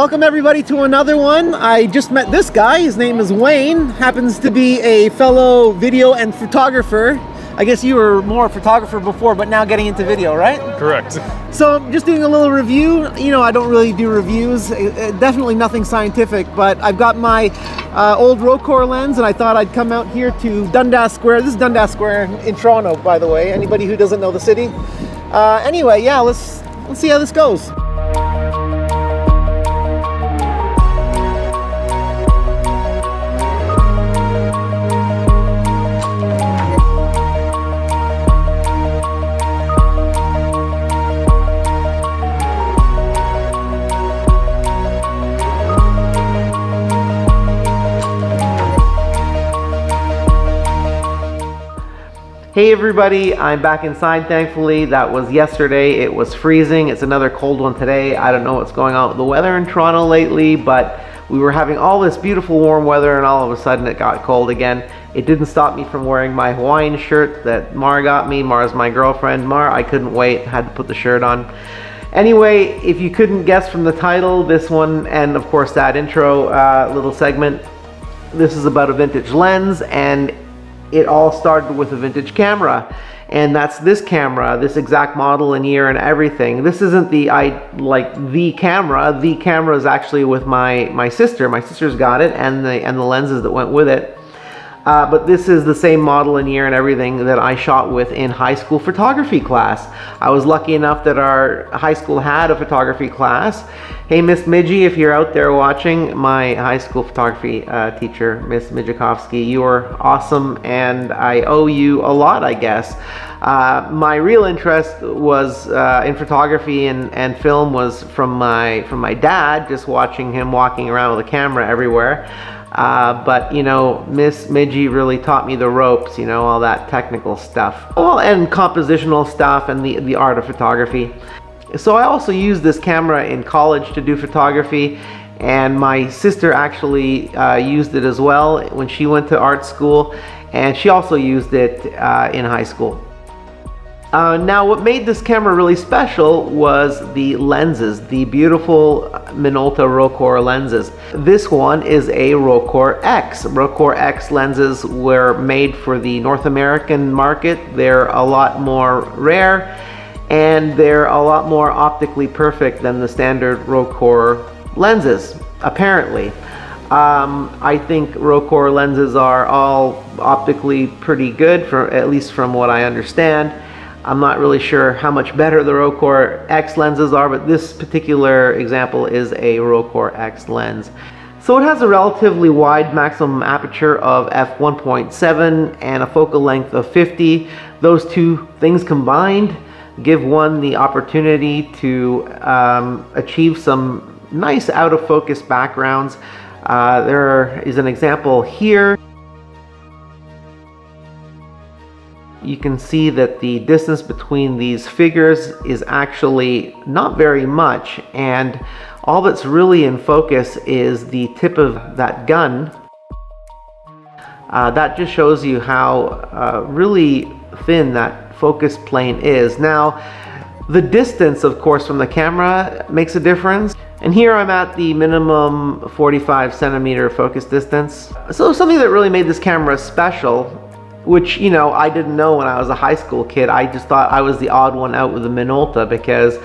Welcome everybody to another one. I just met this guy. His name is Wayne. Happens to be a fellow video and photographer. I guess you were more a photographer before, but now getting into video, right? Correct. So I'm just doing a little review. You know, I don't really do reviews. Definitely nothing scientific, but I've got my old Rokkor lens, and I thought I'd come out here to Dundas Square. This is Dundas Square in Toronto, by the way. Anybody who doesn't know the city. Anyway, yeah, let's see how this goes. Hey everybody, I'm back inside thankfully. That was yesterday. It was freezing. It's another cold one today. I don't know what's going on with the weather in Toronto lately, but we were having all this beautiful warm weather and all of a sudden it got cold again. It didn't stop me from wearing my Hawaiian shirt that Mar got me. Mar's my girlfriend. Mar, I couldn't wait, had to put the shirt on. Anyway, if you couldn't guess from the title, this one, and of course that intro little segment, this is about a vintage lens, and it all started with a vintage camera, and that's this camera, this exact model and year and everything. This isn't the camera. The camera is actually with my sister. My sister's got it, and the lenses that went with it. But this is the same model and year and everything that I shot with in high school photography class. I was lucky enough that our high school had a photography class. Hey, Miss Midgie, if you're out there watching, my high school photography teacher, Miss Midjikovsky, you are awesome, and I owe you a lot, I guess. My real interest was in photography and film was from my dad, just watching him walking around with a camera everywhere. But you know, Miss Midgie really taught me the ropes, you know, all that technical stuff. Well, and compositional stuff and the art of photography. So I also used this camera in college to do photography, and my sister actually used it as well when she went to art school, and she also used it in high school. Now what made this camera really special was the lenses, the beautiful Minolta Rokkor lenses. This one is a Rokkor-X. Rokkor-X lenses were made for the North American market. They're a lot more rare, and they're a lot more optically perfect than the standard Rokkor lenses, apparently. I think Rokkor lenses are all optically pretty good, at least from what I understand. I'm not really sure how much better the Rokkor-X lenses are, but this particular example is a Rokkor-X lens. So it has a relatively wide maximum aperture of f1.7 and a focal length of 50. Those two things combined give one the opportunity to achieve some nice out of focus backgrounds. There is an example here. You can see that the distance between these figures is actually not very much, and all that's really in focus is the tip of that gun. That just shows you how really thin that focus plane is. Now, the distance, of course, from the camera makes a difference. And here I'm at the minimum 45 centimeter focus distance. So something that really made this camera special, which, you know, I didn't know when I was a high school kid. I just thought I was the odd one out with the Minolta because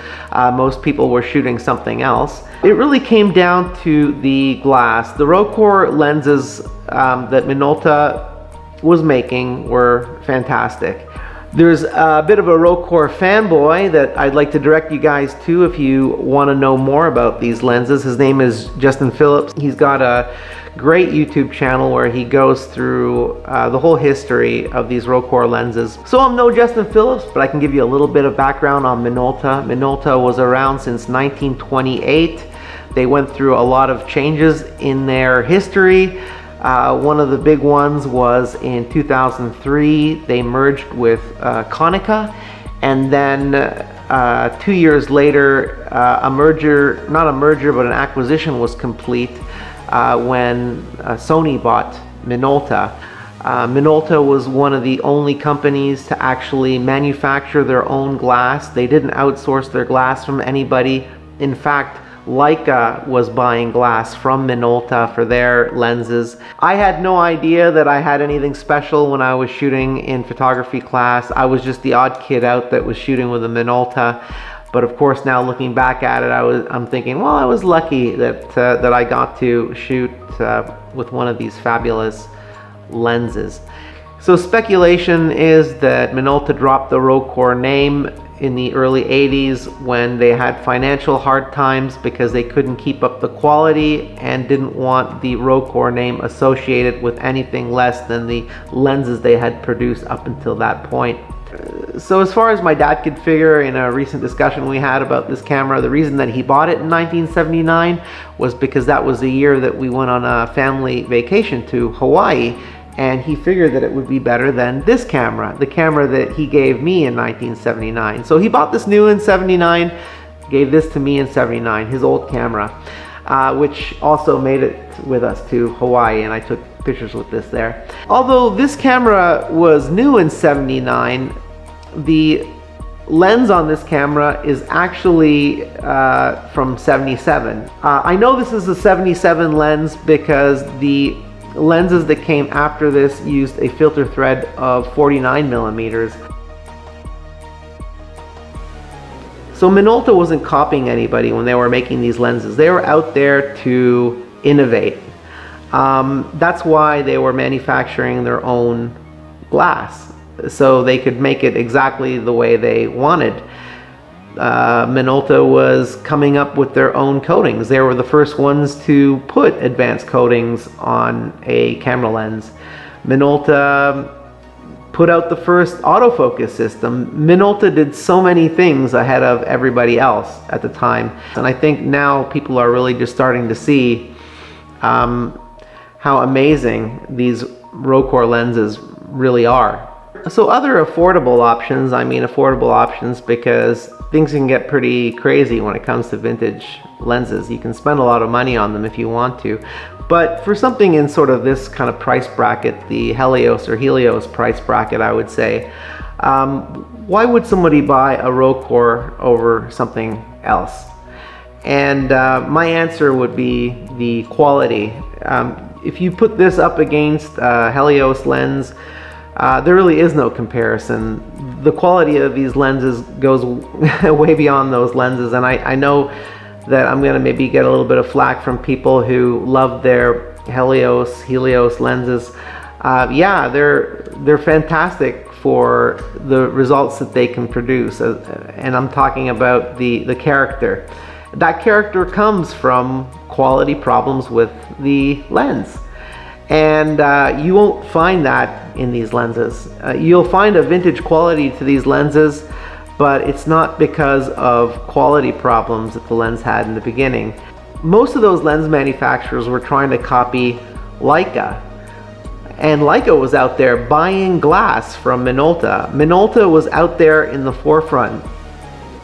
most people were shooting something else. It really came down to the glass. The Rokkor lenses that Minolta was making were fantastic. There's a bit of a Rokkor fanboy that I'd like to direct you guys to if you want to know more about these lenses. His name is Justin Phillips. He's got a great YouTube channel where he goes through the whole history of these Rokkor lenses. So I'm no Justin Phillips, but I can give you a little bit of background on Minolta. Minolta was around since 1928. They went through a lot of changes in their history. One of the big ones was in 2003. They merged with Konica, and then 2 years later, a merger, not a merger, but an acquisition was complete when Sony bought Minolta. Minolta was one of the only companies to actually manufacture their own glass. They didn't outsource their glass from anybody. In fact, Leica was buying glass from Minolta for their lenses. I had no idea that I had anything special when I was shooting in photography class. I was just the odd kid out that was shooting with a Minolta. But of course, now looking back at it, I'm thinking, well, I was lucky that I got to shoot with one of these fabulous lenses. So speculation is that Minolta dropped the Rokkor name in the early 80s when they had financial hard times because they couldn't keep up the quality and didn't want the Rokkor name associated with anything less than the lenses they had produced up until that point. So as far as my dad could figure, in a recent discussion we had about this camera, the reason that he bought it in 1979 was because that was the year that we went on a family vacation to Hawaii, and he figured that it would be better than this camera, the camera that he gave me in 1979. So he bought this new in 79, gave this to me in 79, his old camera, which also made it with us to Hawaii, and I took pictures with this there. Although this camera was new in 79, the lens on this camera is actually from 77. I know this is a 77 lens because the lenses that came after this used a filter thread of 49 millimeters. So Minolta wasn't copying anybody when they were making these lenses. They were out there to innovate. That's why they were manufacturing their own glass, so they could make it exactly the way they wanted. Minolta was coming up with their own coatings. They were the first ones to put advanced coatings on a camera lens. Minolta put out the first autofocus system. Minolta did so many things ahead of everybody else at the time. And I think now people are really just starting to see how amazing these Rokkor lenses really are. So other affordable options, I mean affordable options because things can get pretty crazy when it comes to vintage lenses. You can spend a lot of money on them if you want to. But for something in sort of this kind of price bracket, the Helios or Helios price bracket, I would say, why would somebody buy a Rokkor over something else? And my answer would be the quality. If you put this up against a Helios lens, there really is no comparison. The quality of these lenses goes way beyond those lenses, and I know that I'm gonna maybe get a little bit of flack from people who love their Helios lenses. Yeah, they're fantastic for the results that they can produce, and I'm talking about the character. That character comes from quality problems with the lens. And you won't find that in these lenses. You'll find a vintage quality to these lenses, but it's not because of quality problems that the lens had in the beginning. Most of those lens manufacturers were trying to copy Leica. And Leica was out there buying glass from Minolta. Minolta was out there in the forefront,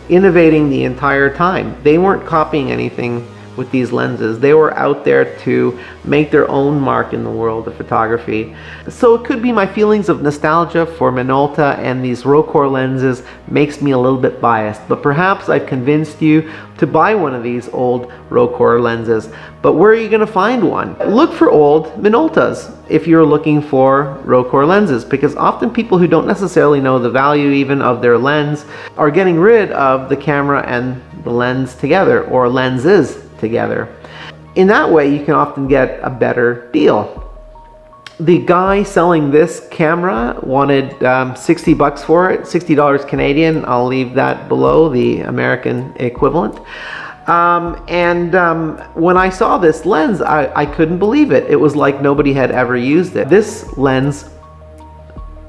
innovating the entire time. They weren't copying anything with these lenses. They were out there to make their own mark in the world of photography. So it could be my feelings of nostalgia for Minolta and these Rokkor lenses makes me a little bit biased, but perhaps I've convinced you to buy one of these old Rokkor lenses. But where are you going to find one? Look for old Minoltas if you're looking for Rokkor lenses, because often people who don't necessarily know the value even of their lens are getting rid of the camera and the lens together, or lenses together. In that way, you can often get a better deal. The guy selling this camera wanted 60 bucks for it, $60 Canadian. I'll leave that below, the American equivalent. When I saw this lens, I couldn't believe it. It was like nobody had ever used it. This lens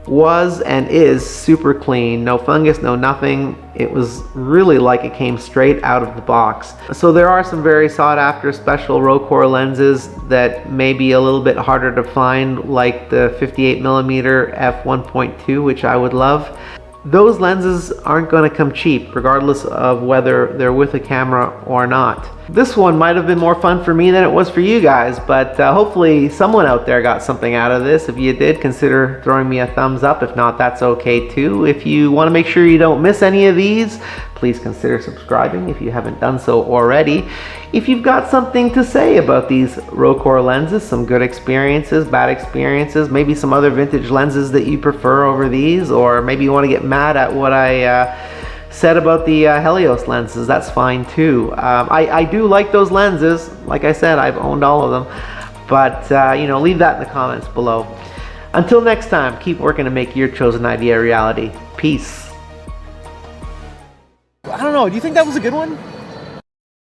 was and is super clean, no fungus, no nothing. It was really like it came straight out of the box. So there are some very sought after special Rokkor lenses that may be a little bit harder to find, like the 58mm f1.2, which I would love. Those lenses aren't going to come cheap, regardless of whether they're with a camera or not. This one might have been more fun for me than it was for you guys, but hopefully someone out there got something out of this. If you did, consider throwing me a thumbs up. If not, that's okay too. If you want to make sure you don't miss any of these, please consider subscribing if you haven't done so already. If you've got something to say about these Rokkor lenses, some good experiences, bad experiences, maybe some other vintage lenses that you prefer over these, or maybe you want to get mad at what I said about the Helios lenses, that's fine too. I do like those lenses. Like I said, I've owned all of them, but you know, leave that in the comments below. Until next time, keep working to make your chosen idea a reality. Peace. I don't know, do you think that was a good one?